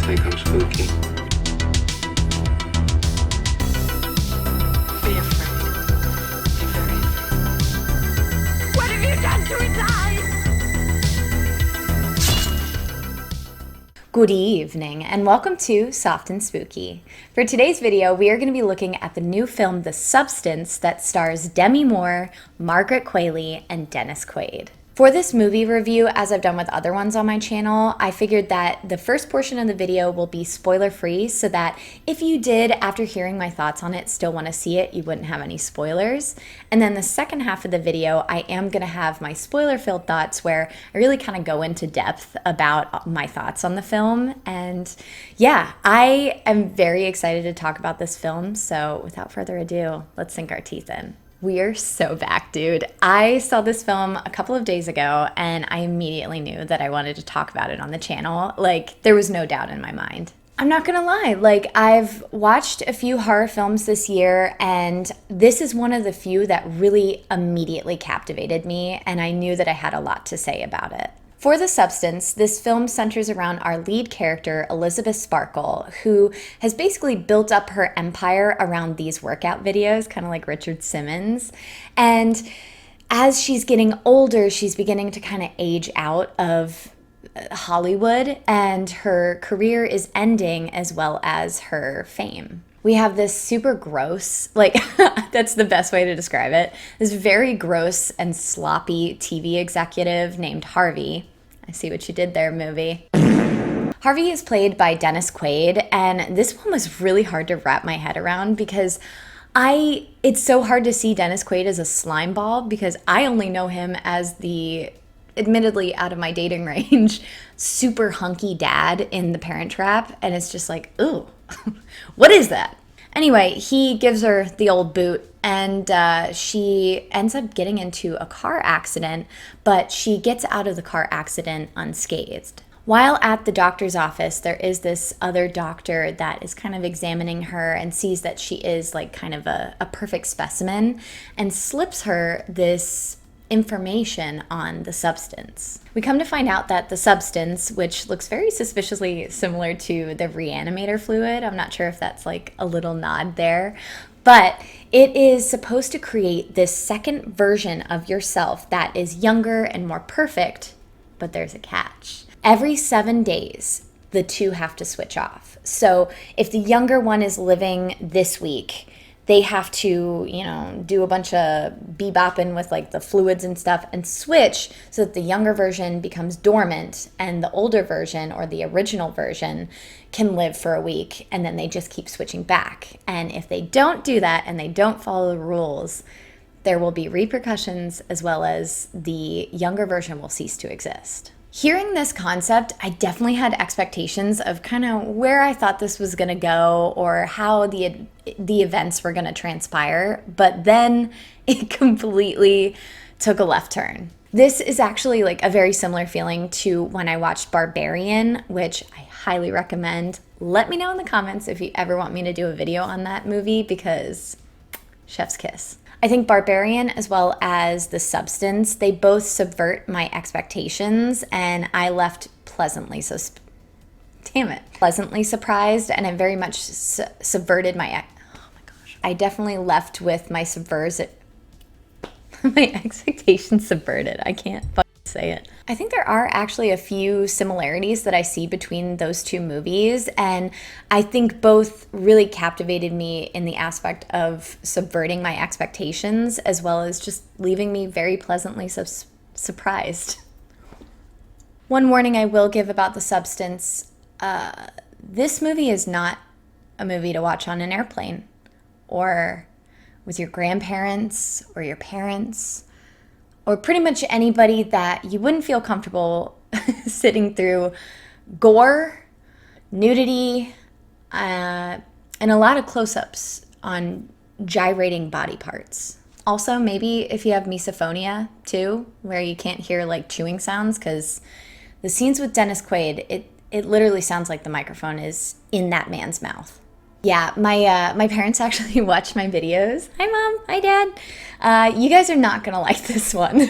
think I'm spooky? Be afraid. Be very afraid. What have you done to his eyes? Good evening and welcome to Soft and Spooky. For today's video, we are going to be looking at the new film The Substance that stars Demi Moore, Margaret Qualley, and Dennis Quaid. For this movie review, as I've done with other ones on my channel, I figured that the first portion of the video will be spoiler-free so that if you did, after hearing my thoughts on it, still want to see it, you wouldn't have any spoilers. And then the second half of the video, I am going to have my spoiler-filled thoughts where I really kind of go into depth about my thoughts on the film. And yeah, I am very excited to talk about this film, so without further ado, let's sink our teeth in. We are so back, dude. I saw this film a couple of days ago and I immediately knew that I wanted to talk about it on the channel. Like, there was no doubt in my mind. I'm not gonna lie, like, I've watched a few horror films this year and this is one of the few that really immediately captivated me, and I knew that I had a lot to say about it. For The Substance, this film centers around our lead character, Elizabeth Sparkle, who has basically built up her empire around these workout videos, kind of like Richard Simmons. And as she's getting older, she's beginning to kind of age out of Hollywood, and her career is ending as well as her fame. We have this super gross, like, that's the best way to describe it, this very gross and sloppy TV executive named Harvey. I see what you did there, movie. Harvey is played by Dennis Quaid, and this one was really hard to wrap my head around because it's so hard to see Dennis Quaid as a slime ball because I only know him as the, admittedly out of my dating range, super hunky dad in The Parent Trap, and it's just like, ooh, what is that? Anyway, he gives her the old boot, and she ends up getting into a car accident, but she gets out of the car accident unscathed. While at the doctor's office, there is this other doctor that is kind of examining her and sees that she is like kind of a perfect specimen and slips her this information on the substance. We come to find out that the substance, which looks very suspiciously similar to the reanimator fluid, I'm not sure if that's like a little nod there, but it is supposed to create this second version of yourself that is younger and more perfect, but there's a catch. Every 7 days, the two have to switch off. So if the younger one is living this week, they have to, do a bunch of bebopping with like the fluids and stuff and switch so that the younger version becomes dormant and the older version or the original version can live for a week, and then they just keep switching back. And if they don't do that and they don't follow the rules, there will be repercussions as well as the younger version will cease to exist. Hearing this concept, I definitely had expectations of kind of where I thought this was going to go or how the events were going to transpire, but then it completely took a left turn. This is actually like a very similar feeling to when I watched Barbarian, which I highly recommend. Let me know in the comments if you ever want me to do a video on that movie because chef's kiss. I think Barbarian as well as The Substance, they both subvert my expectations, and I left pleasantly surprised, and it very much subverted my, oh my gosh. I definitely left with my my expectations subverted. I can't fucking say it. I think there are actually a few similarities that I see between those two movies, and I think both really captivated me in the aspect of subverting my expectations as well as just leaving me very pleasantly surprised. One warning I will give about The Substance, this movie is not a movie to watch on an airplane or with your grandparents or your parents or pretty much anybody that you wouldn't feel comfortable sitting through gore, nudity, and a lot of close-ups on gyrating body parts. Also, maybe if you have misophonia too, where you can't hear like chewing sounds, because the scenes with Dennis Quaid, it literally sounds like the microphone is in that man's mouth. Yeah, my parents actually watch my videos. Hi, Mom. Hi, Dad. You guys are not going to like this one.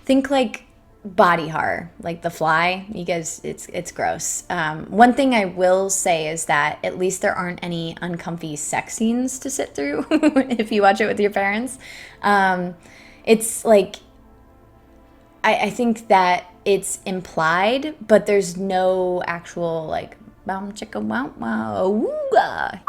Think like body horror, like The Fly. You guys, it's gross. One thing I will say is that at least there aren't any uncomfy sex scenes to sit through if you watch it with your parents. It's like, I think that it's implied, but there's no actual like bum chicka wow wow ooh-ah.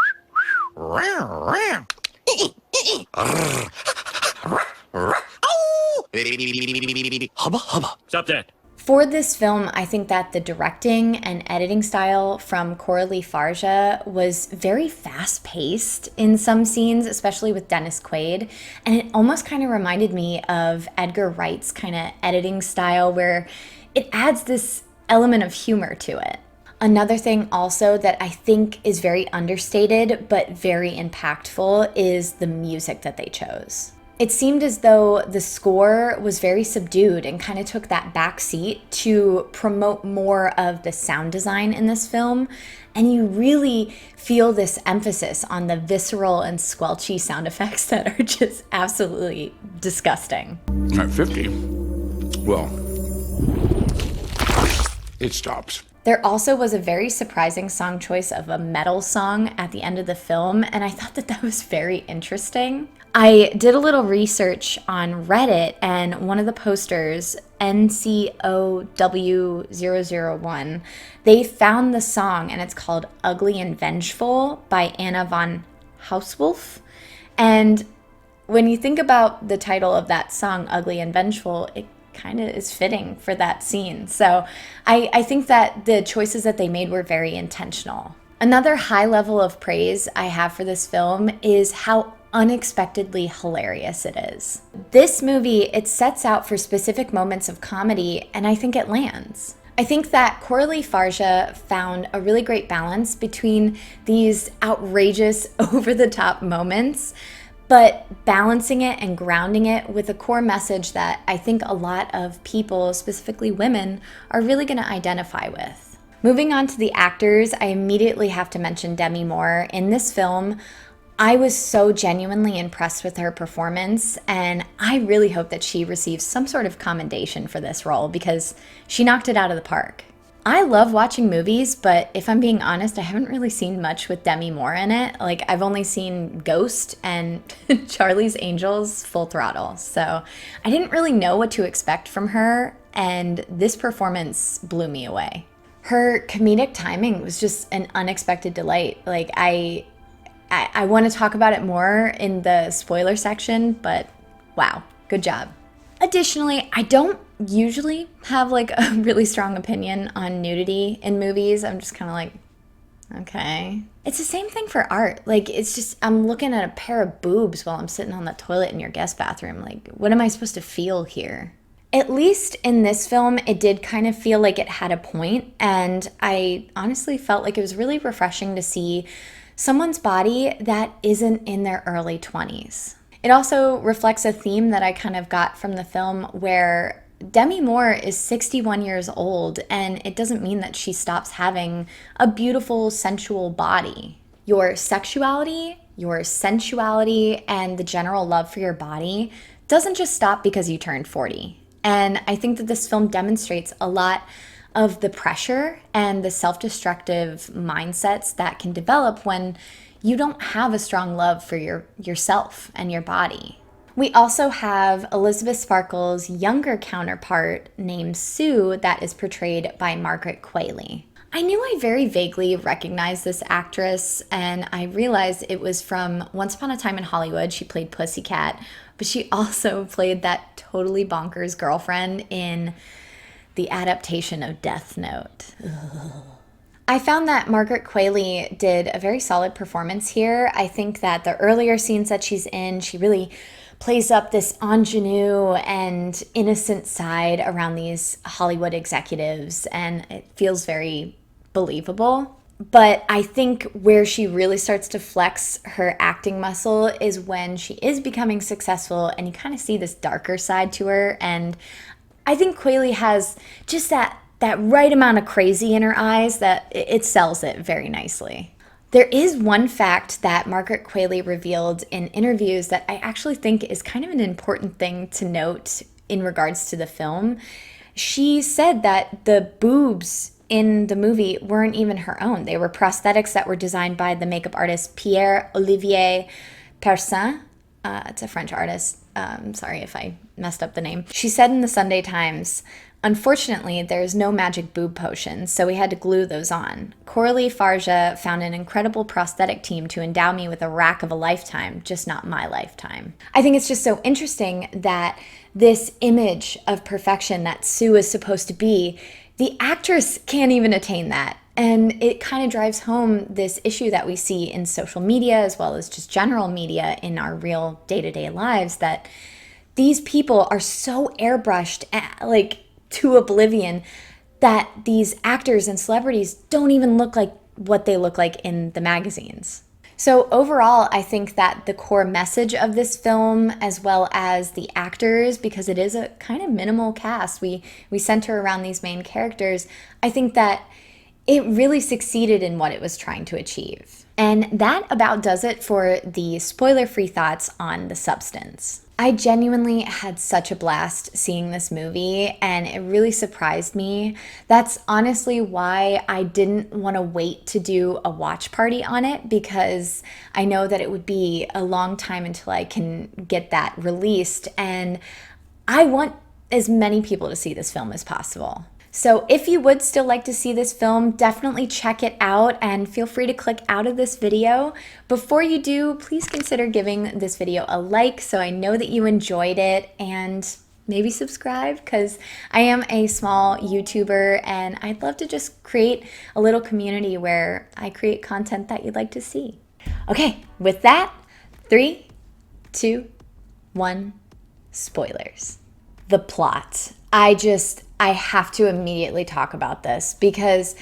Hubba hubba. Stop that. For this film, I think that the directing and editing style from Coralie Farja was very fast-paced in some scenes, especially with Dennis Quaid, and it almost kind of reminded me of Edgar Wright's kind of editing style where it adds this element of humor to it. Another thing also that I think is very understated but very impactful is the music that they chose. It seemed as though the score was very subdued and kind of took that back seat to promote more of the sound design in this film. And you really feel this emphasis on the visceral and squelchy sound effects that are just absolutely disgusting. At 50, well, it stops. There also was a very surprising song choice of a metal song at the end of the film, and I thought that that was very interesting. I did a little research on Reddit, and one of the posters, NCOW001, they found the song, and it's called Ugly and Vengeful by Anna von Hauswolf. And when you think about the title of that song, Ugly and Vengeful, it kind of is fitting for that scene. So I think that the choices that they made were very intentional. Another high level of praise I have for this film is how unexpectedly hilarious it is. This movie, it sets out for specific moments of comedy, and I think it lands. I think that Coralie Farja found a really great balance between these outrageous, over-the-top moments, but balancing it and grounding it with a core message that I think a lot of people, specifically women, are really going to identify with. Moving on to the actors, I immediately have to mention Demi Moore. In this film, I was so genuinely impressed with her performance, and I really hope that she receives some sort of commendation for this role because she knocked it out of the park. I love watching movies, but if I'm being honest, I haven't really seen much with Demi Moore in it. Like, I've only seen Ghost and Charlie's Angels Full Throttle. So I didn't really know what to expect from her, and this performance blew me away. Her comedic timing was just an unexpected delight. Like, I want to talk about it more in the spoiler section, but wow, good job. Additionally, I don't usually have like a really strong opinion on nudity in movies. I'm just kind of like, okay. It's the same thing for art. Like, it's just, I'm looking at a pair of boobs while I'm sitting on the toilet in your guest bathroom. Like, what am I supposed to feel here? At least in this film, it did kind of feel like it had a point, and I honestly felt like it was really refreshing to see someone's body that isn't in their early 20s. It also reflects a theme that I kind of got from the film where Demi Moore is 61 years old, and it doesn't mean that she stops having a beautiful, sensual body. Your sexuality, your sensuality, and the general love for your body doesn't just stop because you turned 40. And I think that this film demonstrates a lot of the pressure and the self-destructive mindsets that can develop when you don't have a strong love for yourself and your body. We also have Elizabeth Sparkle's younger counterpart named Sue that is portrayed by Margaret Qualley. I knew I very vaguely recognized this actress, and I realized it was from Once Upon a Time in Hollywood. She played Pussycat, but she also played that totally bonkers girlfriend in the adaptation of Death Note. Ugh. I found that Margaret Qualley did a very solid performance here. I think that the earlier scenes that she's in, she really plays up this ingenue and innocent side around these Hollywood executives, and it feels very believable. But I think where she really starts to flex her acting muscle is when she is becoming successful, and you kind of see this darker side to her. And I think Qualley has just that right amount of crazy in her eyes that it sells it very nicely. There is one fact that Margaret Qualley revealed in interviews that I actually think is kind of an important thing to note in regards to the film. she said that the boobs in the movie weren't even her own. They were prosthetics that were designed by the makeup artist Pierre-Olivier Persin. It's a French artist. Sorry if I messed up the name. She said in the Sunday Times, "Unfortunately, there's no magic boob potion, so we had to glue those on. Coralie Farja found an incredible prosthetic team to endow me with a rack of a lifetime, just not my lifetime." I think it's just so interesting that this image of perfection that Sue is supposed to be, the actress can't even attain that. And it kind of drives home this issue that we see in social media as well as just general media in our real day-to-day lives, that these people are so airbrushed, like to oblivion, that these actors and celebrities don't even look like what they look like in the magazines. So overall, I think that the core message of this film, as well as the actors, because it is a kind of minimal cast, we center around these main characters, I think that it really succeeded in what it was trying to achieve. And that about does it for the spoiler-free thoughts on The Substance. I genuinely had such a blast seeing this movie, and it really surprised me. That's honestly why I didn't want to wait to do a watch party on it, because I know that it would be a long time until I can get that released, and I want as many people to see this film as possible. So if you would still like to see this film, definitely check it out and feel free to click out of this video. Before you do, please consider giving this video a like so I know that you enjoyed it, and maybe subscribe, because I am a small YouTuber and I'd love to just create a little community where I create content that you'd like to see. Okay, with that, 3, 2, 1, spoilers. The plot. I have to immediately talk about this because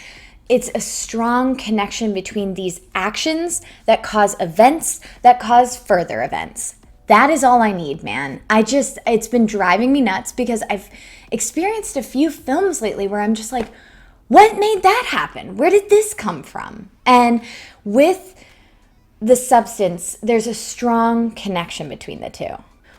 it's a strong connection between these actions that cause events that cause further events. That is all I need, man. It's been driving me nuts because I've experienced a few films lately where I'm just like, what made that happen? Where did this come from? And with The Substance, there's a strong connection between the two.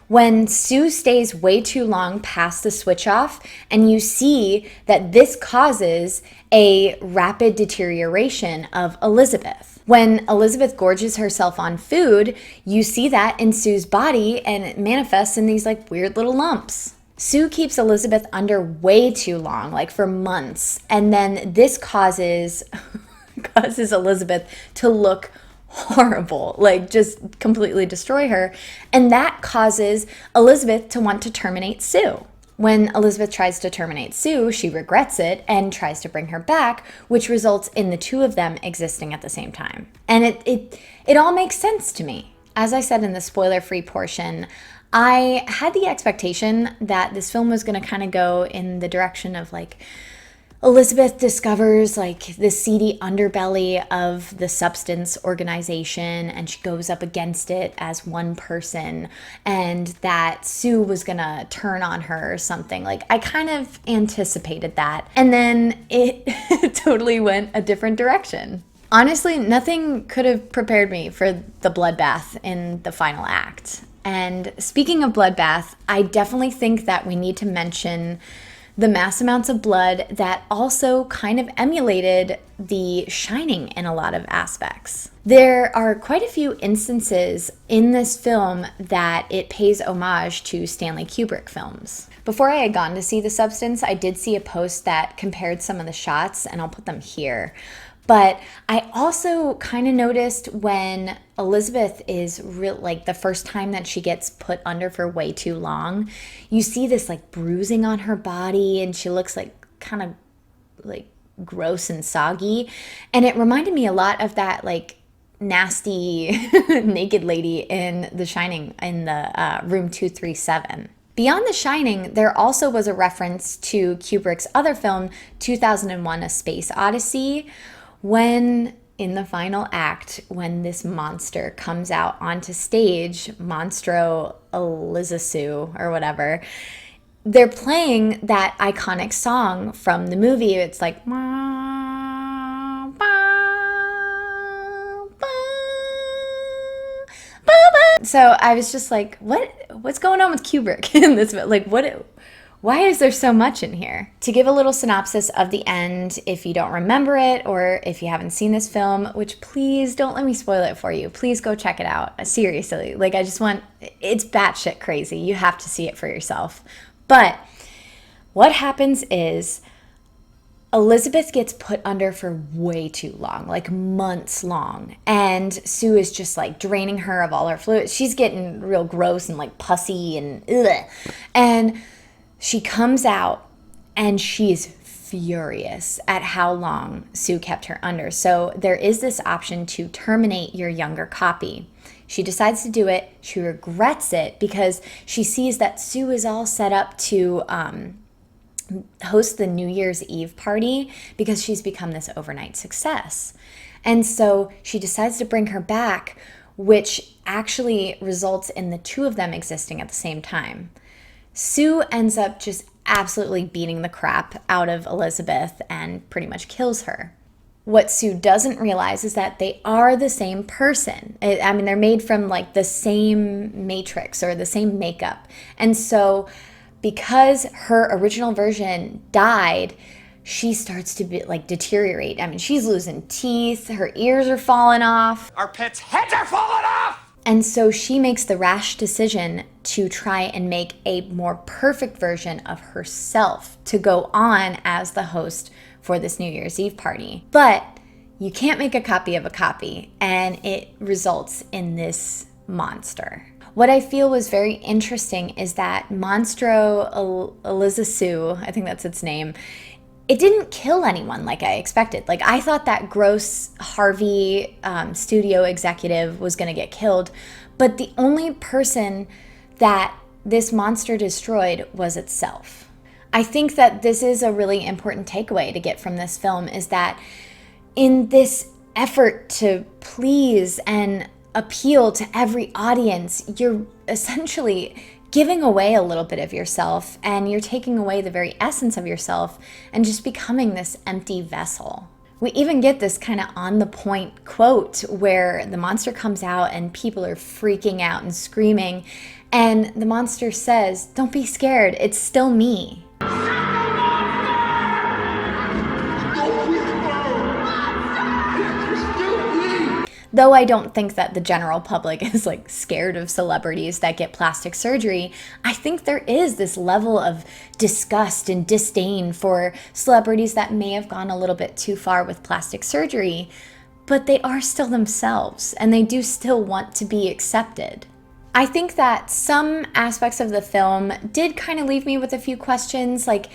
When Sue stays way too long past the switch off, and you see that this causes a rapid deterioration of Elizabeth. When Elizabeth gorges herself on food, you see that in Sue's body, and it manifests in these like weird little lumps. Sue keeps Elizabeth under way too long, like for months, and then this causes Elizabeth to look horrible, like just completely destroy her. And that causes Elizabeth to want to terminate Sue. When Elizabeth tries to terminate Sue, she regrets it and tries to bring her back, which results in the two of them existing at the same time. And it all makes sense to me. As I said in the spoiler-free portion, I had the expectation that this film was going to kind of go in the direction of like, Elizabeth discovers like the seedy underbelly of the Substance organization, and she goes up against it as one person, and that Sue was gonna turn on her or something. Like, I kind of anticipated that, and then it totally went a different direction. Honestly, nothing could have prepared me for the bloodbath in the final act. And speaking of bloodbath, I definitely think that we need to mention the mass amounts of blood that also kind of emulated The Shining in a lot of aspects. There are quite a few instances in this film that it pays homage to Stanley Kubrick films. Before I had gone to see The Substance, I did see a post that compared some of the shots, and I'll put them here. But I also kind of noticed when Elizabeth is like the first time that she gets put under for way too long, you see this like bruising on her body, and she looks like kind of like gross and soggy. And it reminded me a lot of that like nasty naked lady in The Shining in the room 237. Beyond The Shining, there also was a reference to Kubrick's other film, 2001: A Space Odyssey, when in the final act, when this monster comes out onto stage, Monstro Elizasu or whatever, they're playing that iconic song from the movie. It's like, so I was just like, what's going on with Kubrick in this? Like, Why is there so much in here? To give a little synopsis of the end, if you don't remember it or if you haven't seen this film, which please don't let me spoil it for you. Please go check it out. Seriously, like it's batshit crazy. You have to see it for yourself. But what happens is Elizabeth gets put under for way too long, like months long. And Sue is just like draining her of all her fluids. She's getting real gross and like pussy and ugh. And she comes out and she's furious at how long Sue kept her under. So there is this option to terminate your younger copy. She decides to do it. She regrets it because she sees that Sue is all set up to host the New Year's Eve party because she's become this overnight success. And so she decides to bring her back, which actually results in the two of them existing at the same time. Sue ends up just absolutely beating the crap out of Elizabeth and pretty much kills her. What Sue doesn't realize is that they are the same person. I mean, they're made from like the same matrix or the same makeup. And so because her original version died, she starts to be like deteriorate. I mean, she's losing teeth, her ears are falling off. Our pets' heads are falling off! And so she makes the rash decision to try and make a more perfect version of herself to go on as the host for this New Year's Eve party. But you can't make a copy of a copy, and it results in this monster. What I feel was very interesting is that Monstro Eliza Sue, I think that's its name, it didn't kill anyone like I expected. Like, I thought that gross Harvey studio executive was going to get killed, but the only person that this monster destroyed was itself. I think that this is a really important takeaway to get from this film, is that in this effort to please and appeal to every audience, you're essentially giving away a little bit of yourself, and you're taking away the very essence of yourself and just becoming this empty vessel. We even get this kind of on the point quote where the monster comes out and people are freaking out and screaming, and the monster says, "Don't be scared, it's still me." Though I don't think that the general public is like scared of celebrities that get plastic surgery, I think there is this level of disgust and disdain for celebrities that may have gone a little bit too far with plastic surgery, but they are still themselves and they do still want to be accepted. I think that some aspects of the film did kind of leave me with a few questions. Like,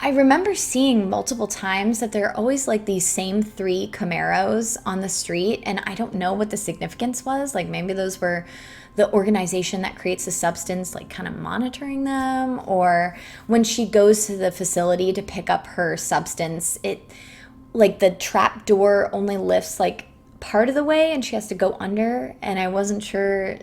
I remember seeing multiple times that there are always like these same 3 Camaros on the street, and I don't know what the significance was. Like, maybe those were the organization that creates the substance, like kind of monitoring them, or when she goes to the facility to pick up her substance, like the trap door only lifts like part of the way and she has to go under, and I wasn't sure.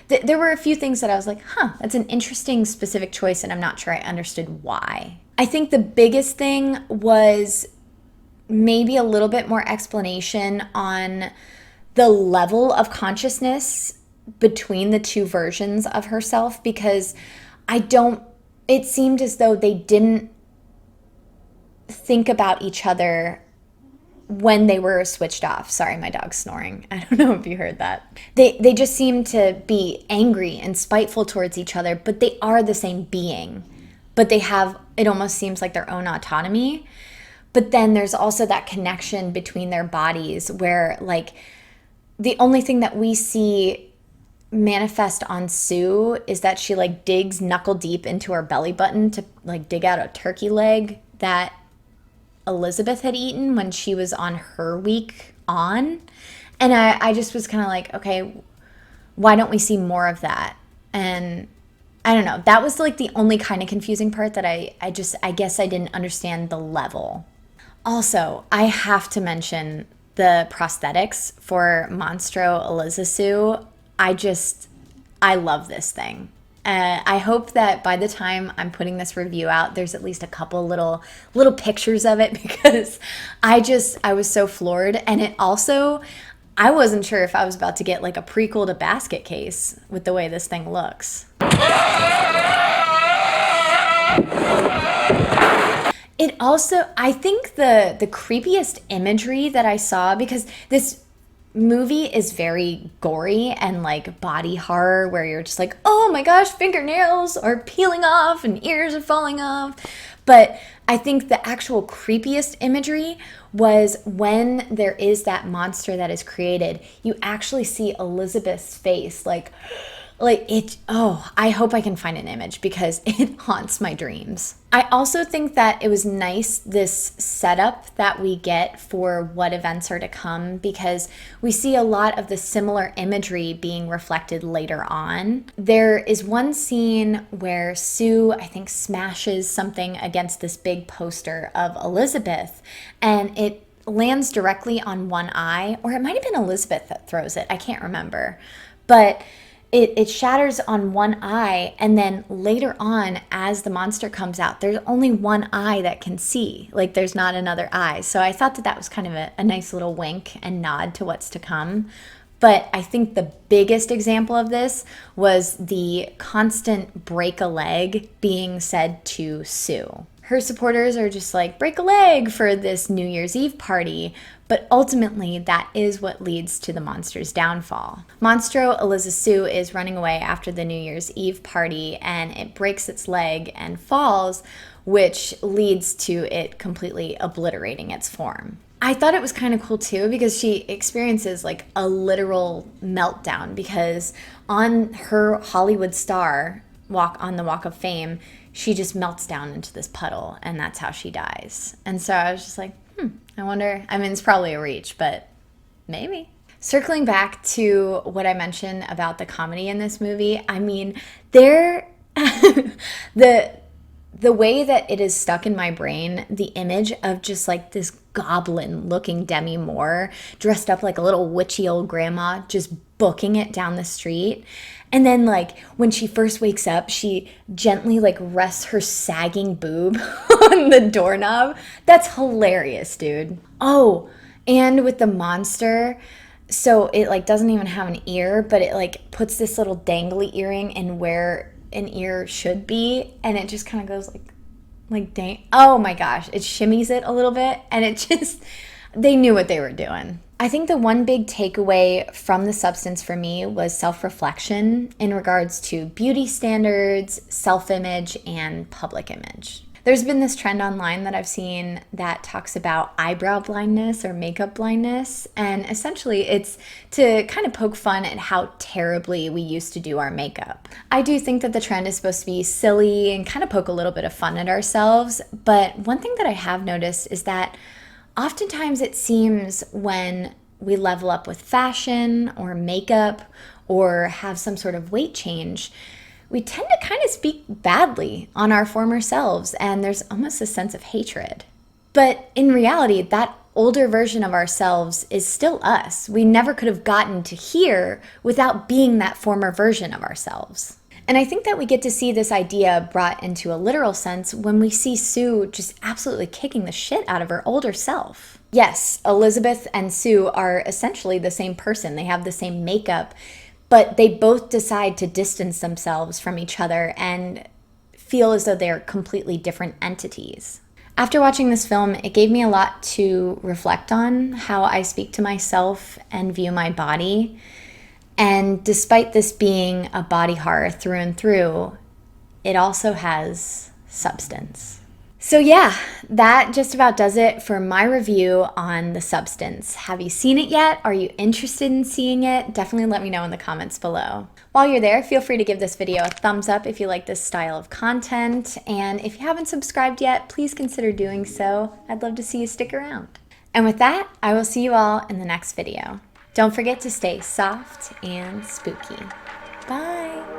There were a few things that I was like, that's an interesting specific choice, and I'm not sure I understood why. I think the biggest thing was maybe a little bit more explanation on the level of consciousness between the two versions of herself, because it seemed as though they didn't think about each other when they were switched off. Sorry, my dog's snoring. I don't know if you heard that. They just seem to be angry and spiteful towards each other, but they are the same being. But they have, it almost seems like their own autonomy. But then there's also that connection between their bodies where, like, the only thing that we see manifest on Sue is that she, like, digs knuckle deep into her belly button to, like, dig out a turkey leg that Elizabeth had eaten when she was on her week on. And I just was kind of like, okay, why don't we see more of that? And I don't know. That was like the only kind of confusing part that I guess I didn't understand the level. Also, I have to mention the prosthetics for Monstro Eliza Sue. I love this thing. I hope that by the time I'm putting this review out, there's at least a couple little pictures of it, because I was so floored. And it also, I wasn't sure if I was about to get like a prequel to Basket Case with the way this thing looks. It also, I think the creepiest imagery that I saw, because this movie is very gory and like body horror where you're just like, oh my gosh, fingernails are peeling off and ears are falling off. But I think the actual creepiest imagery was when there is that monster that is created, you actually see Elizabeth's face like it, oh, I hope I can find an image because it haunts my dreams. I also think that it was nice, this setup that we get for what events are to come, because we see a lot of the similar imagery being reflected later on. There is one scene where Sue, I think, smashes something against this big poster of Elizabeth, and it lands directly on one eye, or it might have been Elizabeth that throws it, I can't remember. But it shatters on one eye, and then later on, as the monster comes out, there's only one eye that can see. Like, there's not another eye. So I thought that that was kind of a nice little wink and nod to what's to come. But I think the biggest example of this was the constant break a leg being said to Sue. Her supporters are just like, break a leg for this New Year's Eve party, but ultimately that is what leads to the monster's downfall. Monstro Eliza Sue is running away after the New Year's Eve party, and it breaks its leg and falls, which leads to it completely obliterating its form. I thought it was kind of cool too, because she experiences like a literal meltdown, because on her Hollywood star on the Walk of Fame, she just melts down into this puddle, and that's how she dies. And so I was just like, I wonder, I mean, it's probably a reach, but maybe. Circling back to what I mentioned about the comedy in this movie, I mean, the way that it is stuck in my brain, the image of just like this goblin looking Demi Moore dressed up like a little witchy old grandma, just booking it down the street. And then like when she first wakes up, she gently like rests her sagging boob on the doorknob. That's hilarious, dude. Oh, and with the monster, so it like doesn't even have an ear, but it like puts this little dangly earring in where an ear should be, and it just kind of goes like dang. Oh my gosh, it shimmies it a little bit, and it just, they knew what they were doing. I think the one big takeaway from The Substance for me was self-reflection in regards to beauty standards, self-image, and public image. There's been this trend online that I've seen that talks about eyebrow blindness or makeup blindness, and essentially it's to kind of poke fun at how terribly we used to do our makeup. I do think that the trend is supposed to be silly and kind of poke a little bit of fun at ourselves, but one thing that I have noticed is that oftentimes it seems when we level up with fashion or makeup or have some sort of weight change, we tend to kind of speak badly on our former selves, and there's almost a sense of hatred. But in reality, that older version of ourselves is still us. We never could have gotten to here without being that former version of ourselves. And I think that we get to see this idea brought into a literal sense when we see Sue just absolutely kicking the shit out of her older self. Yes, Elizabeth and Sue are essentially the same person. They have the same makeup, but they both decide to distance themselves from each other and feel as though they're completely different entities. After watching this film, it gave me a lot to reflect on how I speak to myself and view my body. And despite this being a body horror through and through, it also has substance. So yeah, that just about does it for my review on The Substance. Have you seen it yet? Are you interested in seeing it? Definitely let me know in the comments below. While you're there, feel free to give this video a thumbs up if you like this style of content. And if you haven't subscribed yet, please consider doing so. I'd love to see you stick around. And with that, I will see you all in the next video. Don't forget to stay soft and spooky. Bye.